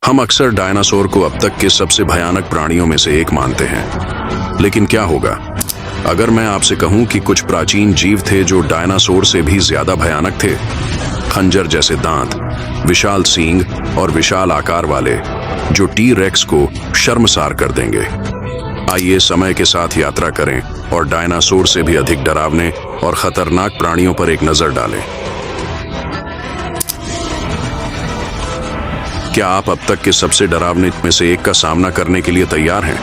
हम अक्सर डायनासोर को अब तक के सबसे भयानक प्राणियों में से एक मानते हैं, लेकिन क्या होगा अगर मैं आपसे कहूं कि कुछ प्राचीन जीव थे जो डायनासोर से भी ज्यादा भयानक थे। खंजर जैसे दांत, विशाल सींग और विशाल आकार वाले, जो टी रेक्स को शर्मसार कर देंगे। आइए समय के साथ यात्रा करें और डायनासोर से भी अधिक डरावने और खतरनाक प्राणियों पर एक नजर डालें। क्या आप अब तक के सबसे डरावने में से एक का सामना करने के लिए तैयार हैं?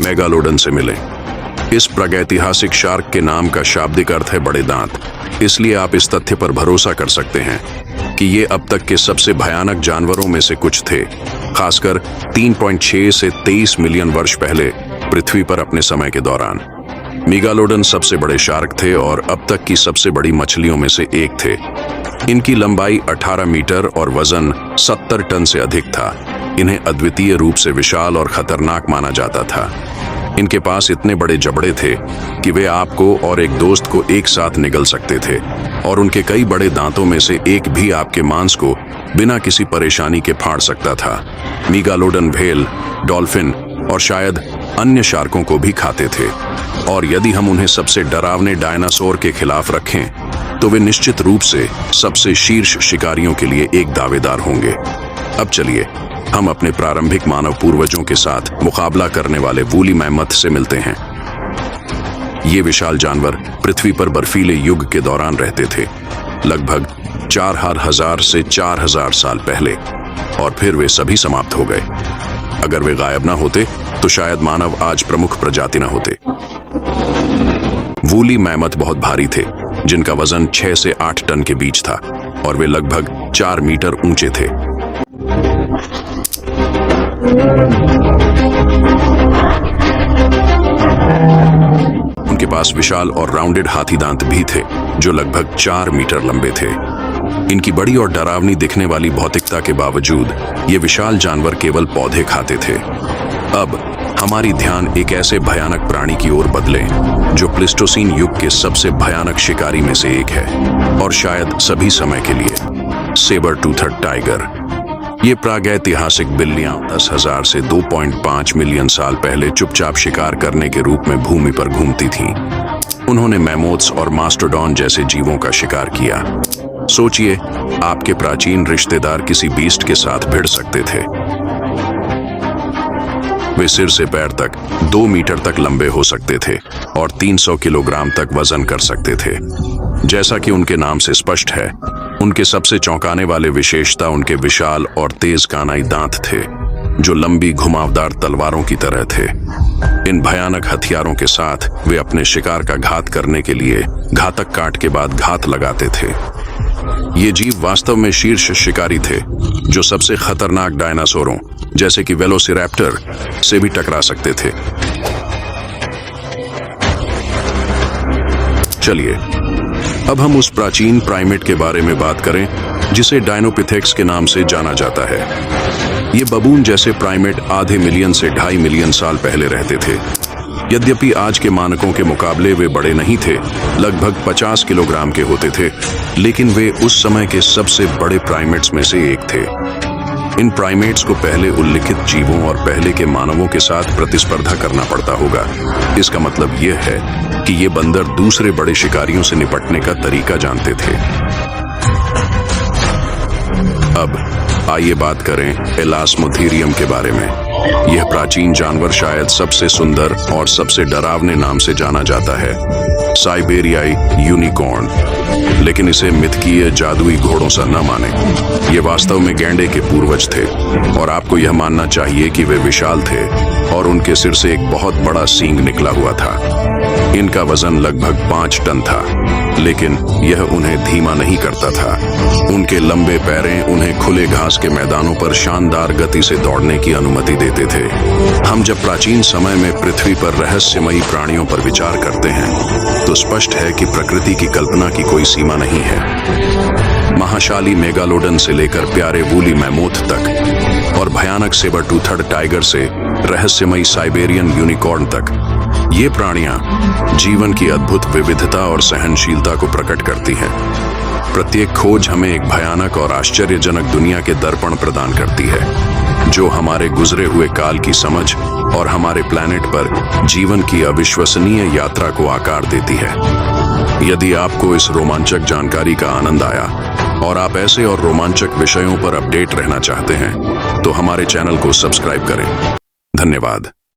मेगालोडन से मिलें। इस प्रागैतिहासिक शार्क के नाम का शाब्दिक अर्थ है बड़े दांत, इसलिए आप इस तथ्य पर भरोसा कर सकते हैं कि ये अब तक के सबसे भयानक जानवरों में से कुछ थे, खासकर 3.6 से 23 मिलियन वर्ष पहले पृथ्वी पर अपने समय के दौरान। मेगालोडन सबसे बड़े शार्क थे और अब तक की सबसे बड़ी मछलियों में से एक थे। इनकी लंबाई 18 मीटर और वजन 70 टन से अधिक था। इन्हें अद्वितीय रूप से विशाल और खतरनाक माना जाता था। इनके पास इतने बड़े जबड़े थे कि वे आपको और एक दोस्त को एक साथ निगल सकते थे, और उनके कई बड़े दांतों में से एक भी आपके मांस को बिना किसी परेशानी के फाड़ सकता था। मेगालोडन व्हेल, डॉल्फिन और शायद अन्य शार्कों को भी खाते थे, और यदि हम उन्हें सबसे डरावने डायनासोर के खिलाफ रखें तो वे निश्चित रूप से सबसे शीर्ष शिकारियों के लिए एक दावेदार होंगे। अब चलिए हम अपने प्रारंभिक मानव पूर्वजों के साथ मुकाबला करने वाले वूली मैमथ से मिलते हैं। ये विशाल जानवर पृथ्वी पर बर्फीले युग के दौरान रहते थे, लगभग 4000 से 4000 साल पहले, और फिर वे सभी समाप्त हो गए। अगर वे गायब ना होते तो शायद मानव आज प्रमुख प्रजाति ना होते। वूली मैमथ बहुत भारी थे, जिनका वजन 6 से 8 टन के बीच था, और वे लगभग 4 मीटर ऊंचे थे। उनके पास विशाल और राउंडेड हाथी दांत भी थे, जो लगभग 4 मीटर लंबे थे। इनकी बड़ी और डरावनी दिखने वाली भौतिकता के बावजूद ये विशाल जानवर केवल पौधे खाते थे। अब हमारी ध्यान एक ऐसे भयानक प्राणी की ओर बदले जो प्लेस्टोसीन युग के सबसे भयानक शिकारी में से एक है, और शायद सभी समय के लिए, सेबर टूथड टाइगर। ये प्रागैतिहासिक बिल्लियां 10,000 से 2.5 मिलियन साल पहले चुपचाप शिकार करने के रूप में भूमि पर घूमती थीं। उन्होंने मैमोथ्स और मास्टोडॉन जैसे जीवों का शिकार किया। सोचिए, आपके प्राचीन रिश्तेदार किसी बीस्ट के साथ भिड़ सकते थे। वे सिर से पैर तक 2 मीटर तक लंबे हो सकते थे और 300 किलोग्राम तक वजन कर सकते थे। जैसा कि उनके नाम से स्पष्ट है, उनके सबसे चौंकाने वाले विशेषता उनके विशाल और तेज कानाई दांत थे, जो लंबी घुमावदार तलवारों की तरह थे। इन भयानक हथियारों के साथ वे अपने शिकार का घात करने के लिए घातक काट के बाद घात लगाते थे। ये जीव वास्तव में शीर्ष शिकारी थे, जो सबसे खतरनाक डायनासोरों जैसे कि वेलोसिरैप्टर से भी टकरा सकते थे। चलिए अब हम उस प्राचीन प्राइमेट के बारे में बात करें जिसे डायनोपिथेक्स के नाम से जाना जाता है। ये बबून जैसे प्राइमेट आधे मिलियन से 2.5 मिलियन साल पहले रहते थे। यद्यपि आज के मानकों के मुकाबले वे बड़े नहीं थे, लगभग 50 किलोग्राम के होते थे, लेकिन वे उस समय के सबसे बड़े प्राइमेट्स में से एक थे। इन प्राइमेट्स को पहले उल्लिखित जीवों और पहले के मानवों के साथ प्रतिस्पर्धा करना पड़ता होगा। इसका मतलब यह है कि ये बंदर दूसरे बड़े शिकारियों से निपटने का तरीका जानते थे। अब आइए बात करें एलास्मोथेरियम के बारे में। यह प्राचीन जानवर शायद सबसे सुंदर और सबसे डरावने नाम से जाना जाता है, साइबेरियाई यूनिकॉर्न। लेकिन इसे मिथकीय जादुई घोड़ों सा न माने। ये वास्तव में गैंडे के पूर्वज थे, और आपको यह मानना चाहिए कि वे विशाल थे और उनके सिर से एक बहुत बड़ा सींग निकला हुआ था। इनका वजन लगभग 5 टन था, लेकिन यह उन्हें धीमा नहीं करता था। उनके लंबे पैरें उन्हें खुले घास के मैदानों पर शानदार गति से दौड़ने की अनुमति देते थे। हम जब प्राचीन समय में पृथ्वी पर रहस्यमयी प्राणियों पर विचार करते हैं तो स्पष्ट है कि प्रकृति की कल्पना की कोई सीमा नहीं है। महाशाली मेगालोडन से लेकर प्यारे वूली मैमोथ तक, और भयानक सेबर टूथड टाइगर से रहस्यमयी साइबेरियन यूनिकॉर्न तक, ये प्राणियां जीवन की अद्भुत विविधता और सहनशीलता को प्रकट करती हैं। प्रत्येक खोज हमें एक भयानक और आश्चर्यजनक दुनिया के दर्पण प्रदान करती है, जो हमारे गुजरे हुए काल की समझ और हमारे प्लैनेट पर जीवन की अविश्वसनीय यात्रा को आकार देती है। यदि आपको इस रोमांचक जानकारी का आनंद आया और आप ऐसे और रोमांचक विषयों पर अपडेट रहना चाहते हैं, तो हमारे चैनल को सब्सक्राइब करें। धन्यवाद।